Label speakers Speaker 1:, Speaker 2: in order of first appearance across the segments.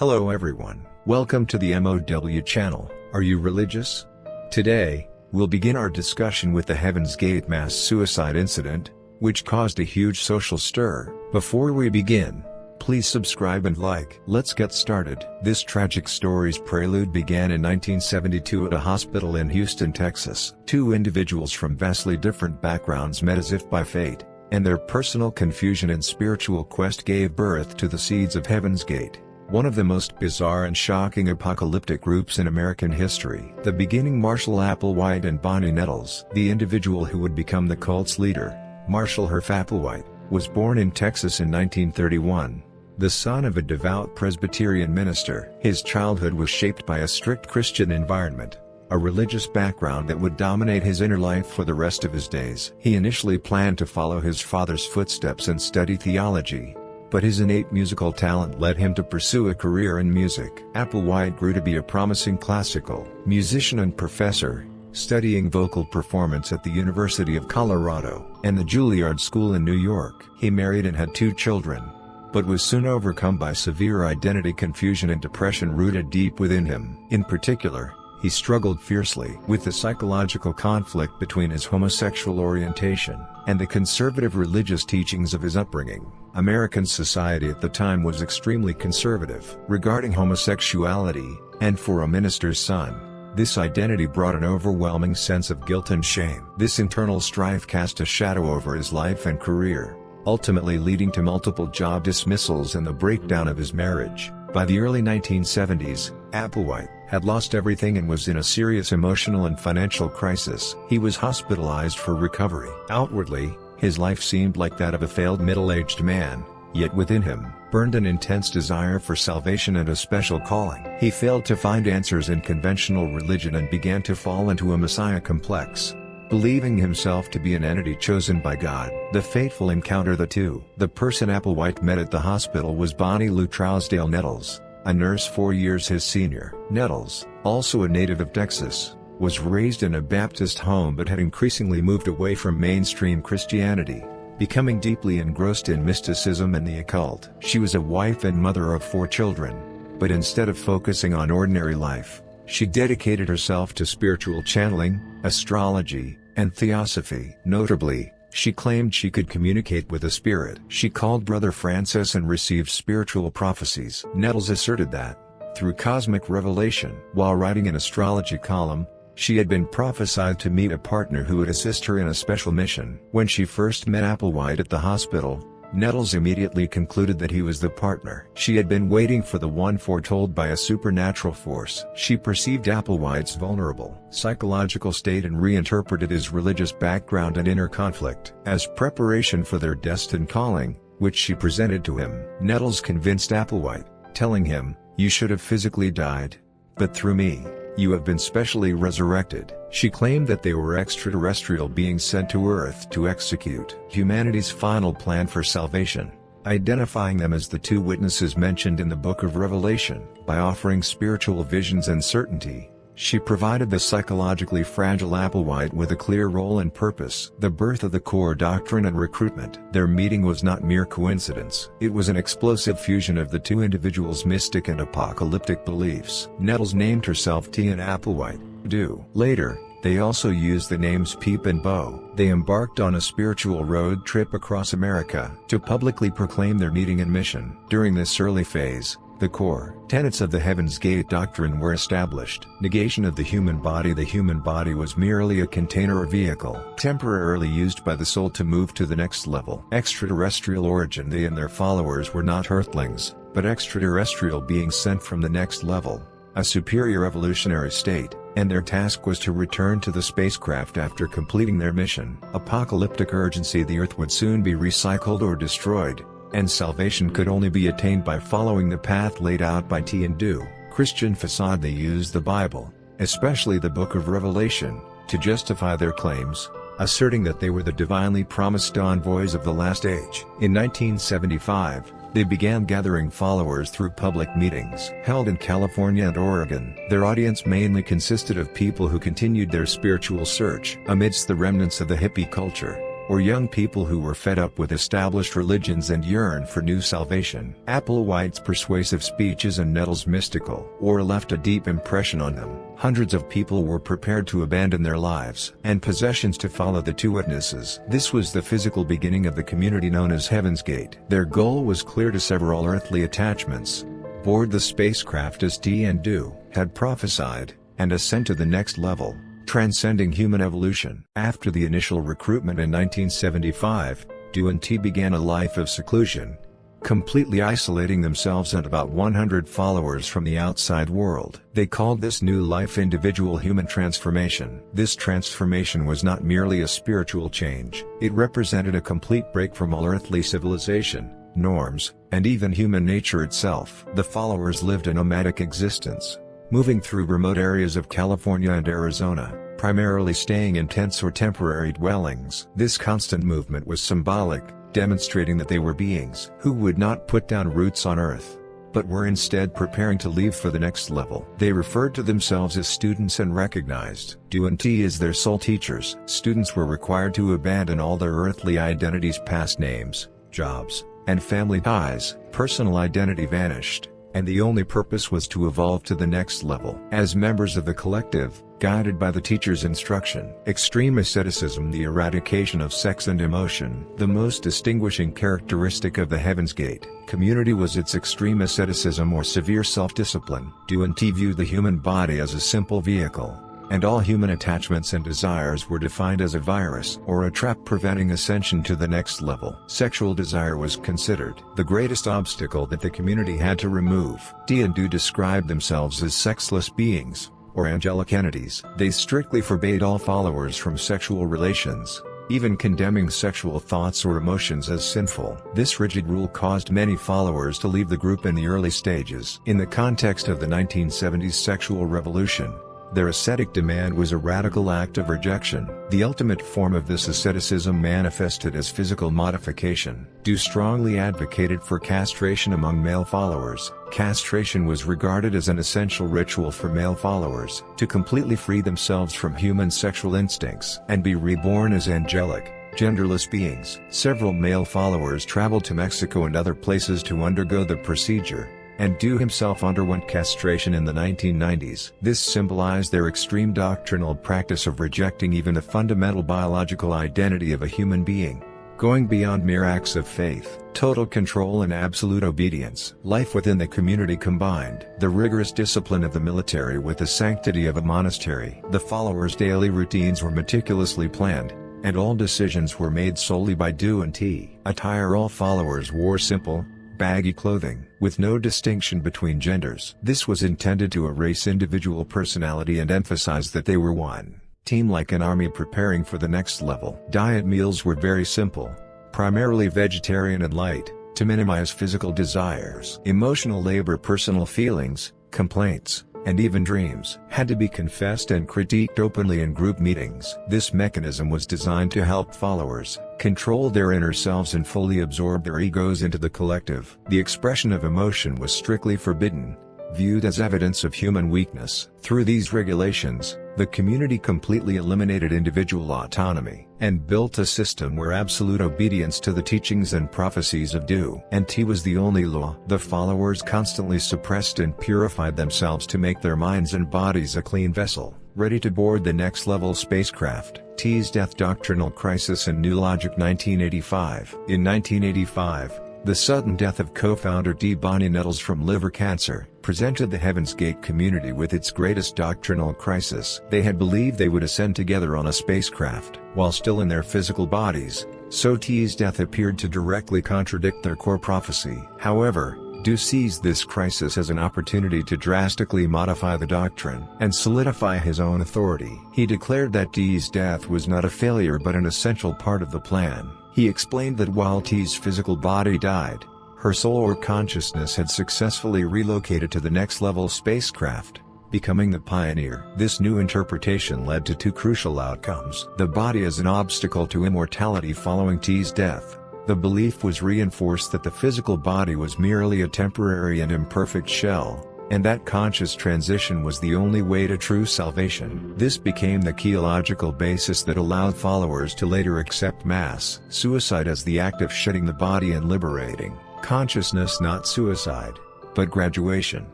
Speaker 1: Hello everyone, welcome to the M.O.W channel. Are you religious? Today, we'll begin our discussion with the Heaven's Gate mass suicide incident, which caused a huge social stir. Before we begin, please subscribe and like. Let's get started. This tragic story's prelude began in 1972 at a hospital in Houston, Texas. Two individuals from vastly different backgrounds met as if by fate, and their personal confusion and spiritual quest gave birth to the seeds of Heaven's Gate, one of the most bizarre and shocking apocalyptic groups in American history. The beginning. Marshall Applewhite and Bonnie Nettles. The individual who would become the cult's leader, Marshall Applewhite, was born in Texas in 1931. The son of a devout Presbyterian minister. His childhood was shaped by a strict Christian environment, a religious background that would dominate his inner life for the rest of his days. He initially planned to follow his father's footsteps and study theology, but his innate musical talent led him to pursue a career in music. Applewhite grew to be a promising classical musician and professor, studying vocal performance at the University of Colorado and the Juilliard School in New York. He married and had 2 children, but was soon overcome by severe identity confusion and depression rooted deep within him. In particular, he struggled fiercely with the psychological conflict between his homosexual orientation and the conservative religious teachings of his upbringing. American society at the time was extremely conservative regarding homosexuality, and for a minister's son, this identity brought an overwhelming sense of guilt and shame. This internal strife cast a shadow over his life and career, ultimately leading to multiple job dismissals and the breakdown of his marriage. By the early 1970s, Applewhite had lost everything and was in a serious emotional and financial crisis. He was hospitalized for recovery. Outwardly, his life seemed like that of a failed middle-aged man, yet within him burned an intense desire for salvation and a special calling. He failed to find answers in conventional religion and began to fall into a messiah complex, believing himself to be an entity chosen by God. The fateful encounter. The person Applewhite met at the hospital was Bonnie Nettles, a nurse 4 years his senior. Nettles, also a native of Texas, was raised in a Baptist home but had increasingly moved away from mainstream Christianity, becoming deeply engrossed in mysticism and the occult. She was a wife and mother of 4 children, but instead of focusing on ordinary life, she dedicated herself to spiritual channeling, astrology, and theosophy. Notably, she claimed she could communicate with a spirit. She called Brother Francis and received spiritual prophecies. Nettles asserted that, through cosmic revelation, while writing an astrology column, she had been prophesied to meet a partner who would assist her in a special mission. When she first met Applewhite at the hospital, Nettles immediately concluded that he was the partner. She had been waiting for the one foretold by a supernatural force. She perceived Applewhite's vulnerable psychological state and reinterpreted his religious background and inner conflict as preparation for their destined calling, which she presented to him. Nettles convinced Applewhite, telling him, "You should have physically died, but through me, you have been specially resurrected." She claimed that they were extraterrestrial beings sent to Earth to execute humanity's final plan for salvation, identifying them as the 2 witnesses mentioned in the Book of Revelation. By offering spiritual visions and certainty, she provided the psychologically fragile Applewhite with a clear role and purpose. The birth of the core doctrine and recruitment. Their meeting was not mere coincidence. It was an explosive fusion of the 2 individuals' mystic and apocalyptic beliefs. Nettles named herself T and Applewhite, Do. Later, they also used the names Peep and Bo. They embarked on a spiritual road trip across America to publicly proclaim their meeting and mission. During this early phase, the core tenets of the Heaven's Gate doctrine were established. Negation of the human body. The human body was merely a container or vehicle, temporarily used by the soul to move to the next level. Extraterrestrial origin. They and their followers were not earthlings, but extraterrestrial beings sent from the next level, a superior evolutionary state, and their task was to return to the spacecraft after completing their mission. Apocalyptic urgency. The Earth would soon be recycled or destroyed, and salvation could only be attained by following the path laid out by T and Do. Christian facade. They used the Bible, especially the Book of Revelation, to justify their claims, asserting that they were the divinely promised envoys of the last age. In 1975, they began gathering followers through public meetings held in California and Oregon. Their audience mainly consisted of people who continued their spiritual search amidst the remnants of the hippie culture. or young people who were fed up with established religions and yearned for new salvation. Applewhite's persuasive speeches and Nettles' mystical or left a deep impression on them. Hundreds of people were prepared to abandon their lives and possessions to follow the two witnesses. This was the physical beginning of the community known as Heaven's Gate. Their goal was clear to sever all earthly attachments, board the spacecraft as M.O.W. had prophesied, and ascend to the next level, transcending human evolution. After the initial recruitment in 1975, M.O.W. and T began a life of seclusion, completely isolating themselves and about 100 followers from the outside world. They called this new life individual human transformation. This transformation was not merely a spiritual change, it represented a complete break from all earthly civilization, norms, and even human nature itself. The followers lived a nomadic existence, moving through remote areas of California and Arizona, primarily staying in tents or temporary dwellings. This constant movement was symbolic, demonstrating that they were beings who would not put down roots on Earth, but were instead preparing to leave for the next level. They referred to themselves as students and recognized M.O.W. and T as their sole teachers. Students were required to abandon all their earthly identities, past names, jobs, and family ties. Personal identity vanished, and the only purpose was to evolve to the next level. As members of the collective, guided by the teacher's instruction, extreme asceticism, the eradication of sex and emotion. The most distinguishing characteristic of the Heaven's Gate community was its extreme asceticism or severe self-discipline. M.O.W. and T viewed the human body as a simple vehicle, and all human attachments and desires were defined as a virus or a trap preventing ascension to the next level. Sexual desire was considered the greatest obstacle that the community had to remove. M.O.W. described themselves as sexless beings, or angelic entities. They strictly forbade all followers from sexual relations, even condemning sexual thoughts or emotions as sinful. This rigid rule caused many followers to leave the group in the early stages. In the context of the 1970s sexual revolution, their ascetic demand was a radical act of rejection. The ultimate form of this asceticism manifested as physical modification. M.O.W. strongly advocated for castration among male followers. Castration was regarded as an essential ritual for male followers to completely free themselves from human sexual instincts and be reborn as angelic, genderless beings. Several male followers traveled to Mexico and other places to undergo the procedure, and M.O.W. himself underwent castration in the 1990s. This symbolized their extreme doctrinal practice of rejecting even the fundamental biological identity of a human being, going beyond mere acts of faith. Total control and absolute obedience. Life within the community combined the rigorous discipline of the military with the sanctity of a monastery. The followers' daily routines were meticulously planned, and all decisions were made solely by M.O.W. and T. Attire. All followers wore simple, baggy clothing, with no distinction between genders. This was intended to erase individual personality and emphasize that they were one team, like an army preparing for the next level. Diet. Meals were very simple, primarily vegetarian and light, to minimize physical desires. Emotional labor. Personal feelings, complaints, and even dreams had to be confessed and critiqued openly in group meetings. This mechanism was designed to help followers control their inner selves and fully absorb their egos into the collective. The expression of emotion was strictly forbidden, viewed as evidence of human weakness. Through these regulations, the community completely eliminated individual autonomy and built a system where absolute obedience to the teachings and prophecies of M.O.W. and T was the only law. The followers constantly suppressed and purified themselves to make their minds and bodies a clean vessel, ready to board the next level spacecraft. T's death. Doctrinal crisis and new logic. 1985. In 1985, the sudden death of co-founder Bonnie Nettles from liver cancer presented the Heaven's Gate community with its greatest doctrinal crisis. They had believed they would ascend together on a spacecraft while still in their physical bodies, so T's death appeared to directly contradict their core prophecy. However, M.O.W. seized this crisis as an opportunity to drastically modify the doctrine and solidify his own authority. He declared that T's death was not a failure but an essential part of the plan. He explained that while T's physical body died, her soul or consciousness had successfully relocated to the next level spacecraft, becoming the pioneer. This new interpretation led to two crucial outcomes: the body as an obstacle to immortality following T's death. The belief was reinforced that the physical body was merely a temporary and imperfect shell, and that conscious transition was the only way to true salvation. This became the theological basis that allowed followers to later accept mass suicide as the act of shedding the body and liberating consciousness, not suicide, but graduation.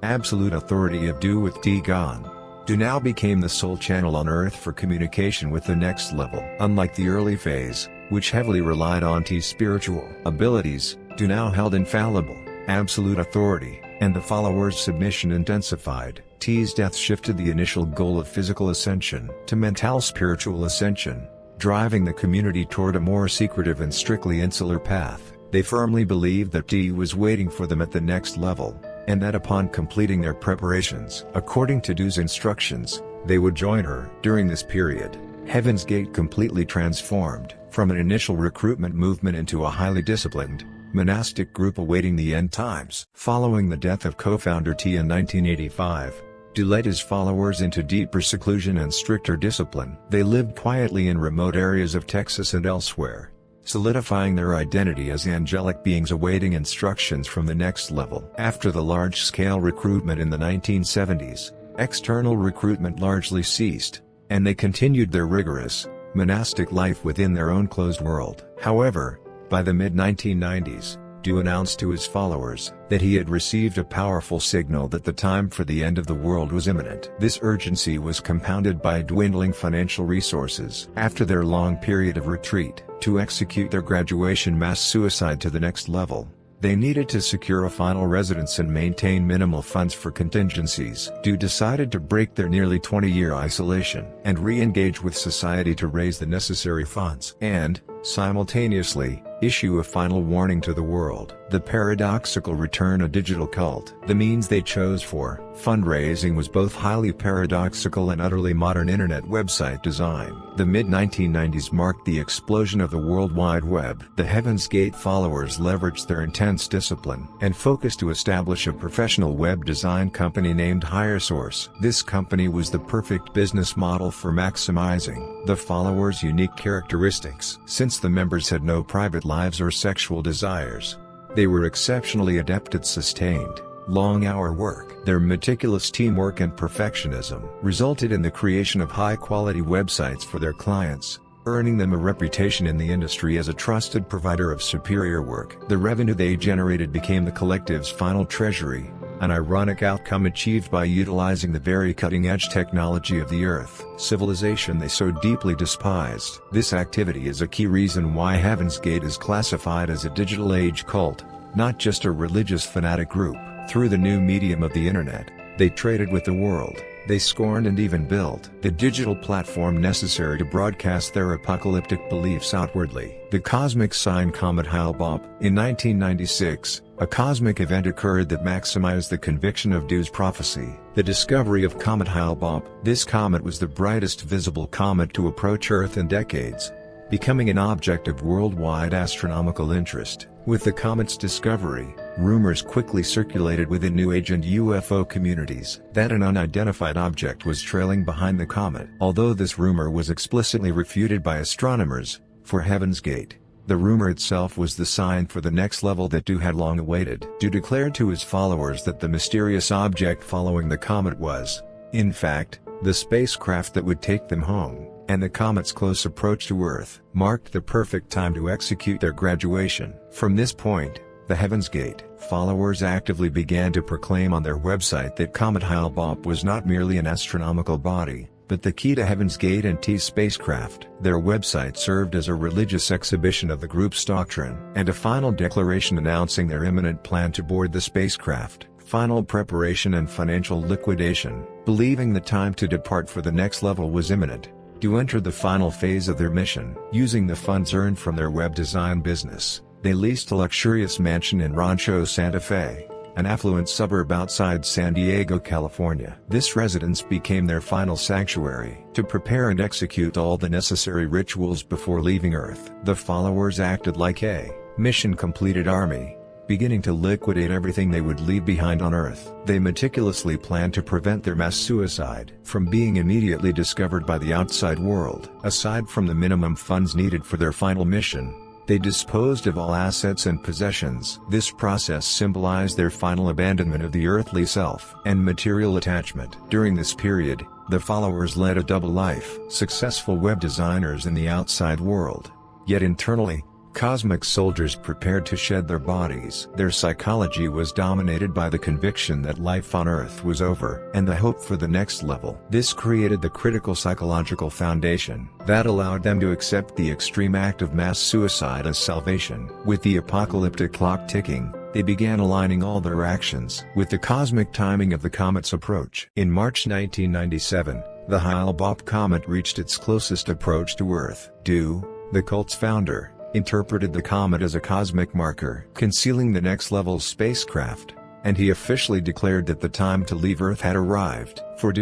Speaker 1: Absolute authority of Do with D gone. Do now became the sole channel on Earth for communication with the next level. Unlike the early phase, which heavily relied on T's spiritual abilities, Do now held infallible, absolute authority, and the followers' submission intensified. T's death shifted the initial goal of physical ascension to mental spiritual ascension, driving the community toward a more secretive and strictly insular path. They firmly believed that T was waiting for them at the next level, and that upon completing their preparations according to Do's instructions, they would join her. During this period, Heaven's Gate completely transformed from an initial recruitment movement into a highly disciplined, monastic group awaiting the end times. Following the death of co-founder T in 1985, Do led his followers into deeper seclusion and stricter discipline. They lived quietly in remote areas of Texas and elsewhere, solidifying their identity as angelic beings awaiting instructions from the next level. After the large-scale recruitment in the 1970s, external recruitment largely ceased, and they continued their rigorous, monastic life within their own closed world. However, by the mid-1990s, Do announced to his followers that he had received a powerful signal that the time for the end of the world was imminent. This urgency was compounded by dwindling financial resources. After their long period of retreat, to execute their graduation mass suicide to the next level, they needed to secure a final residence and maintain minimal funds for contingencies. Do decided to break their nearly 20-year isolation and re-engage with society to raise the necessary funds and, simultaneously, issue a final warning to the world. The paradoxical return a digital cult. The means they chose for fundraising was both highly paradoxical and utterly modern internet website design. The mid-1990s marked the explosion of the World Wide Web. The Heaven's Gate followers leveraged their intense discipline and focus to establish a professional web design company named HireSource. This company was the perfect business model for maximizing the followers' unique characteristics. Since the members had no private lives or sexual desires, they were exceptionally adept at sustained, long-hour work. Their meticulous teamwork and perfectionism resulted in the creation of high-quality websites for their clients, earning them a reputation in the industry as a trusted provider of superior work. The revenue they generated became the collective's final treasury, an ironic outcome achieved by utilizing the very cutting-edge technology of the Earth civilization they so deeply despised. This activity is a key reason why Heaven's Gate is classified as a digital age cult, not just a religious fanatic group. Through the new medium of the internet, they traded with the world. They scorned and even built the digital platform necessary to broadcast their apocalyptic beliefs outwardly. The cosmic sign comet Hale-Bopp. In 1996, a cosmic event occurred that maximized the conviction of Do's prophecy, the discovery of comet Hale-Bopp. This comet was the brightest visible comet to approach Earth in decades, becoming an object of worldwide astronomical interest. With the comet's discovery, rumors quickly circulated within New Age and UFO communities that an unidentified object was trailing behind the comet. Although this rumor was explicitly refuted by astronomers, for Heaven's Gate, the rumor itself was the sign for the next level that Do had long awaited. Do declared to his followers that the mysterious object following the comet was, in fact, the spacecraft that would take them home, and the comet's close approach to Earth marked the perfect time to execute their graduation. From this point, the Heaven's Gate followers actively began to proclaim on their website that comet Hale-Bopp was not merely an astronomical body, but the key to Heaven's Gate and T's spacecraft. Their website served as a religious exhibition of the group's doctrine and a final declaration announcing their imminent plan to board the spacecraft, final preparation and financial liquidation. Believing the time to depart for the next level was imminent, Do entered the final phase of their mission. Using the funds earned from their web design business, they leased a luxurious mansion in Rancho Santa Fe, an affluent suburb outside San Diego, California. This residence became their final sanctuary to prepare and execute all the necessary rituals before leaving Earth. The followers acted like a mission-completed army, beginning to liquidate everything they would leave behind on Earth. They meticulously planned to prevent their mass suicide from being immediately discovered by the outside world. Aside from the minimum funds needed for their final mission, They disposed of all assets and possessions. This process symbolized their final abandonment of the earthly self and material attachment. During this period, the followers led a double life. Successful web designers in the outside world. Yet internally, cosmic soldiers prepared to shed their bodies. Their psychology was dominated by the conviction that life on Earth was over and the hope for the next level. This created the critical psychological foundation that allowed them to accept the extreme act of mass suicide as salvation. With the apocalyptic clock ticking, they began aligning all their actions with the cosmic timing of the comet's approach. In March 1997, the Hale-Bopp Comet reached its closest approach to Earth. The cult's founder, interpreted the comet as a cosmic marker concealing the next level's spacecraft, and he officially declared that the time to leave Earth had arrived. For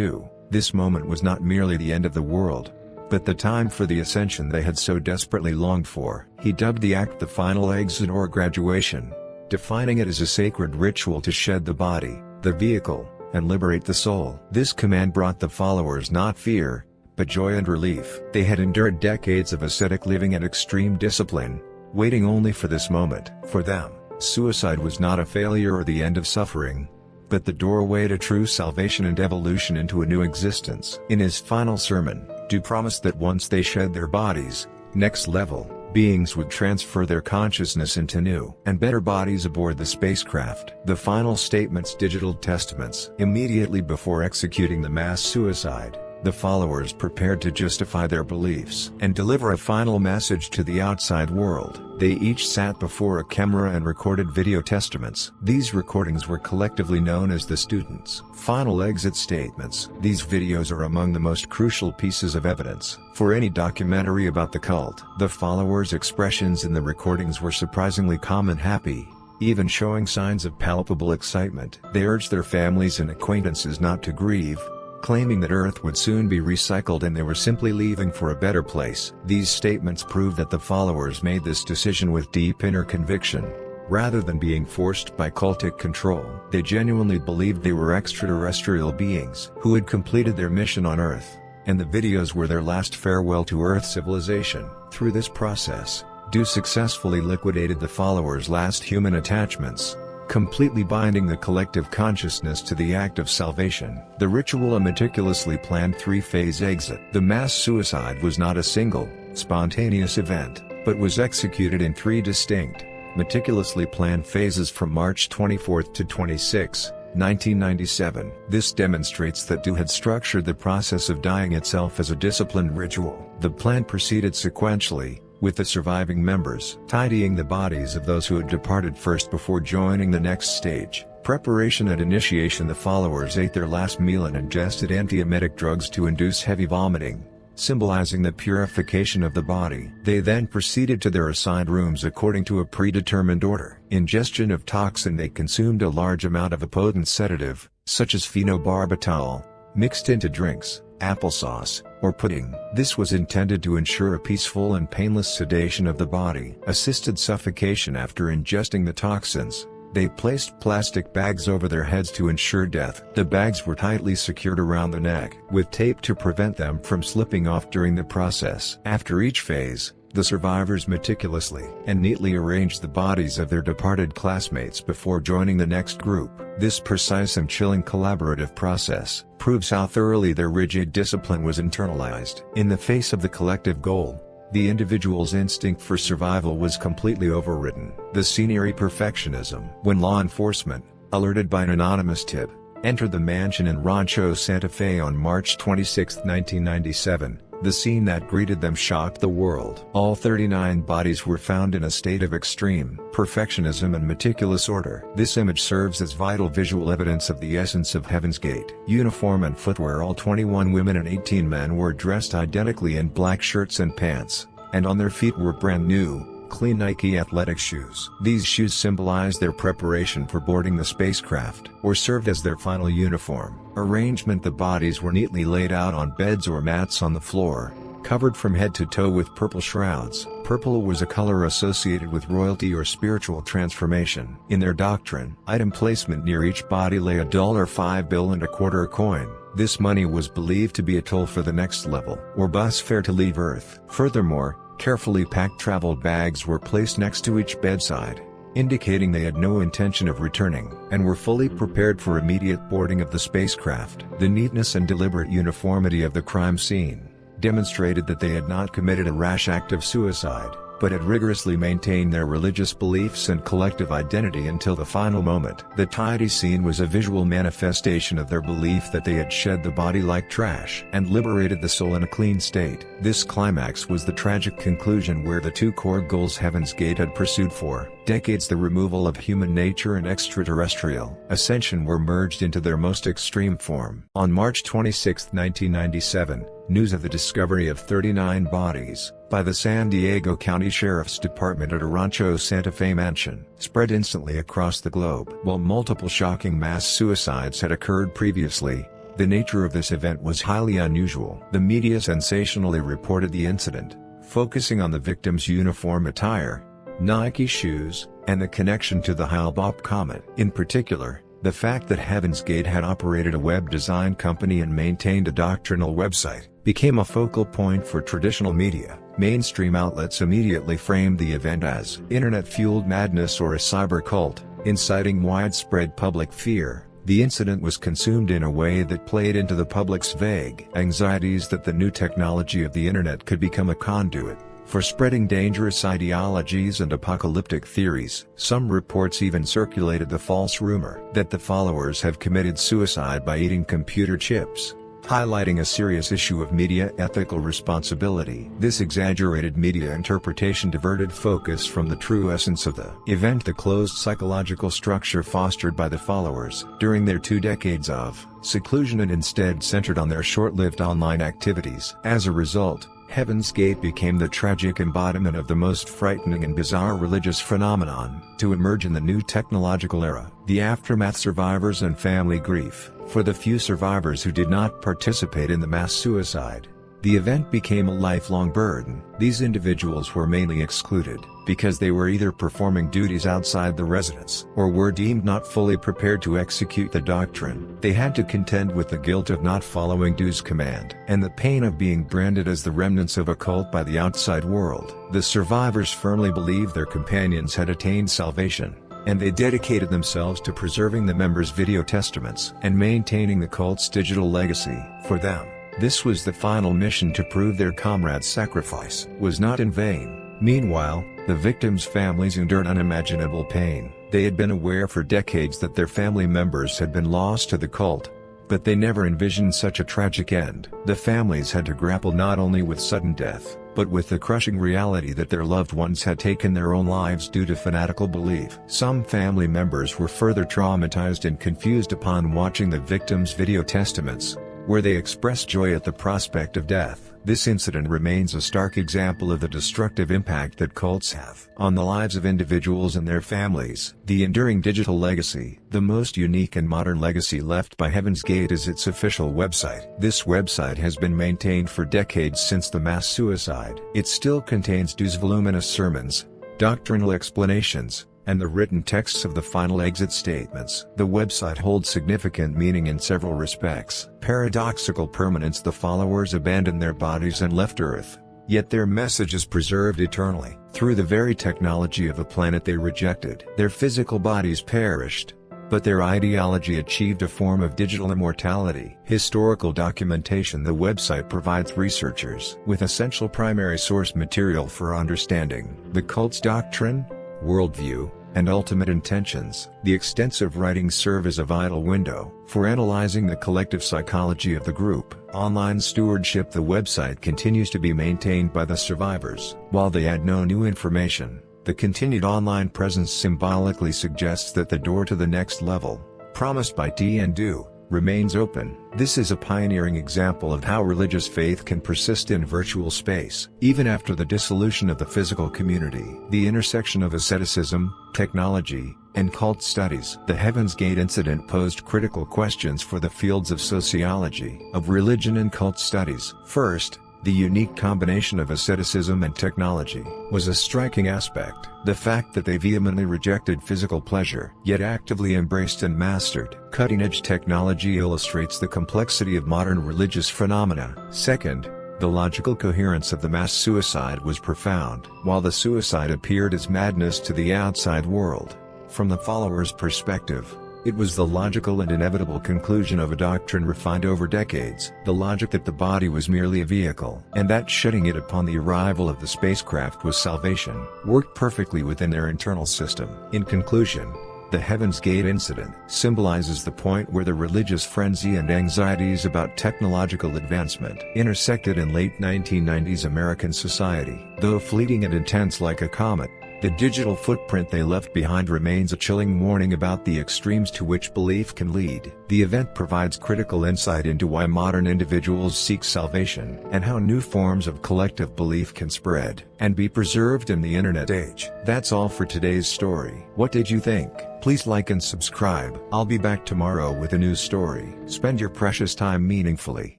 Speaker 1: this moment was not merely the end of the world, but the time for the ascension they had so desperately longed for. He dubbed the act the final exit or graduation, defining it as a sacred ritual to shed the body, the vehicle, and liberate the soul. This command brought the followers not fear, but joy and relief. They had endured decades of ascetic living and extreme discipline, waiting only for this moment. For them, suicide was not a failure or the end of suffering, but the doorway to true salvation and evolution into a new existence. In his final sermon, promised that once they shed their bodies, next level beings would transfer their consciousness into new and better bodies aboard the spacecraft. The final statement's digital testaments. Immediately before executing the mass suicide, the followers prepared to justify their beliefs and deliver a final message to the outside world. They each sat before a camera and recorded video testaments. These recordings were collectively known as the students' final exit statements. These videos are among the most crucial pieces of evidence for any documentary about the cult. The followers' expressions in the recordings were surprisingly calm and happy, even showing signs of palpable excitement. They urged their families and acquaintances not to grieve, claiming that Earth would soon be recycled and they were simply leaving for a better place. These statements prove that the followers made this decision with deep inner conviction, rather than being forced by cultic control. They genuinely believed they were extraterrestrial beings who had completed their mission on Earth, and the videos were their last farewell to Earth civilization. Through this process, successfully liquidated the followers' last human attachments, completely binding the collective consciousness to the act of salvation. The ritual, a meticulously planned three-phase exit. The mass suicide was not a single, spontaneous event, but was executed in three distinct, meticulously planned phases from March 24 to 26, 1997. This demonstrates that had structured the process of dying itself as a disciplined ritual. The plan proceeded sequentially, with the surviving members tidying the bodies of those who had departed first before joining the next stage. Preparation and initiation. The followers ate their last meal and ingested antiemetic drugs to induce heavy vomiting, symbolizing the purification of the body. They then proceeded to their assigned rooms according to a predetermined order. Ingestion of toxin. They consumed a large amount of a potent sedative, such as phenobarbital, mixed into drinks, applesauce, or pudding. This was intended to ensure a peaceful and painless sedation of the body. Assisted suffocation. After ingesting the toxins, they placed plastic bags over their heads to ensure death. The bags were tightly secured around the neck with tape to prevent them from slipping off during the process. After each phase, the survivors meticulously and neatly arranged the bodies of their departed classmates before joining the next group. This precise and chilling collaborative process proves how thoroughly their rigid discipline was internalized. In the face of the collective goal, the individual's instinct for survival was completely overridden. The scenery perfectionism. When law enforcement, alerted by an anonymous tip, entered the mansion in Rancho Santa Fe on March 26, 1997, the scene that greeted them shocked the world. All 39 bodies were found in a state of extreme perfectionism and meticulous order. This image serves as vital visual evidence of the essence of Heaven's Gate. Uniform and footwear. All 21 women and 18 men were dressed identically in black shirts and pants, and on their feet were brand new, clean Nike athletic shoes. These shoes symbolized their preparation for boarding the spacecraft, or served as their final uniform. Arrangement. The bodies were neatly laid out on beds or mats on the floor, covered from head to toe with purple shrouds. Purple was a color associated with royalty or spiritual transformation. In their doctrine, item placement. Near each body lay a $5 bill and a quarter coin. This money was believed to be a toll for the next level, or bus fare to leave Earth. Furthermore, Carefully packed travel bags were placed next to each bedside, indicating they had no intention of returning, and were fully prepared for immediate boarding of the spacecraft. The neatness and deliberate uniformity of the crime scene demonstrated that they had not committed a rash act of suicide, but had rigorously maintained their religious beliefs and collective identity until the final moment. The tidy scene was a visual manifestation of their belief that they had shed the body like trash and liberated the soul in a clean state. This climax was the tragic conclusion where the two core goals Heaven's Gate had pursued for decades: the removal of human nature and extraterrestrial ascension were merged into their most extreme form. On March 26, 1997, news of the discovery of 39 bodies by the San Diego County Sheriff's Department at a Rancho Santa Fe mansion spread instantly across the globe. While multiple shocking mass suicides had occurred previously, the nature of this event was highly unusual. The media sensationally reported the incident, focusing on the victims' uniform attire, Nike shoes, and the connection to the Hale-Bopp Comet. In particular, the fact that Heaven's Gate had operated a web design company and maintained a doctrinal website became a focal point for traditional media. Mainstream outlets immediately framed the event as internet-fueled madness or a cyber cult, inciting widespread public fear. The incident was consumed in a way that played into the public's vague anxieties that the new technology of the internet could become a conduit for spreading dangerous ideologies and apocalyptic theories. Some reports even circulated the false rumor that the followers have committed suicide by eating computer chips, highlighting a serious issue of media ethical responsibility. This exaggerated media interpretation diverted focus from the true essence of the event, the closed psychological structure fostered by the followers during their 2 decades of seclusion, and instead centered on their short-lived online activities. As a result, Heaven's Gate became the tragic embodiment of the most frightening and bizarre religious phenomenon to emerge in the new technological era. The aftermath, survivors and family grief. For the few survivors who did not participate in the mass suicide, the event became a lifelong burden. These individuals were mainly excluded because they were either performing duties outside the residence or were deemed not fully prepared to execute the doctrine. They had to contend with the guilt of not following due's command and the pain of being branded as the remnants of a cult by the outside world. The survivors firmly believed their companions had attained salvation, and they dedicated themselves to preserving the members' video testaments and maintaining the cult's digital legacy. For them, this was the final mission to prove their comrades' sacrifice was not in vain. Meanwhile, the victims' families endured unimaginable pain. They had been aware for decades that their family members had been lost to the cult, but they never envisioned such a tragic end. The families had to grapple not only with sudden death, but with the crushing reality that their loved ones had taken their own lives due to fanatical belief. Some family members were further traumatized and confused upon watching the victims' video testaments, where they expressed joy at the prospect of death. This incident remains a stark example of the destructive impact that cults have on the lives of individuals and their families. The enduring digital legacy. The most unique and modern legacy left by Heaven's Gate is its official website. This website has been maintained for decades since the mass suicide. It still contains Dew's voluminous sermons, doctrinal explanations, and the written texts of the final exit statements. The website holds significant meaning in several respects. Paradoxical permanence. The followers abandoned their bodies and left Earth, yet their message is preserved eternally. Through the very technology of the planet they rejected, their physical bodies perished, but their ideology achieved a form of digital immortality. Historical documentation. The website provides researchers with essential primary source material for understanding the cult's doctrine, worldview, and ultimate intentions. The extensive writings serve as a vital window for analyzing the collective psychology of the group. Online stewardship. The website continues to be maintained by the survivors. While they add no new information, the continued online presence symbolically suggests that the door to the next level, promised by T and Do, remains open. This is a pioneering example of how religious faith can persist in virtual space, even after the dissolution of the physical community. The intersection of asceticism, technology, and cult studies. The Heaven's Gate incident posed critical questions for the fields of sociology, of religion and cult studies. First, the unique combination of asceticism and technology was a striking aspect. The fact that they vehemently rejected physical pleasure, yet actively embraced and mastered cutting-edge technology illustrates the complexity of modern religious phenomena. Second, The logical coherence of the mass suicide was profound. While the suicide appeared as madness to the outside world, from the followers' perspective, it was the logical and inevitable conclusion of a doctrine refined over decades. The logic that the body was merely a vehicle, and that shedding it upon the arrival of the spacecraft was salvation, worked perfectly within their internal system. In conclusion, the Heaven's Gate incident symbolizes the point where the religious frenzy and anxieties about technological advancement intersected in late 1990s American society. Though fleeting and intense like a comet, the digital footprint they left behind remains a chilling warning about the extremes to which belief can lead. The event provides critical insight into why modern individuals seek salvation and how new forms of collective belief can spread and be preserved in the internet age. That's all for today's story. What did you think? Please like and subscribe. I'll be back tomorrow with a new story. Spend your precious time meaningfully.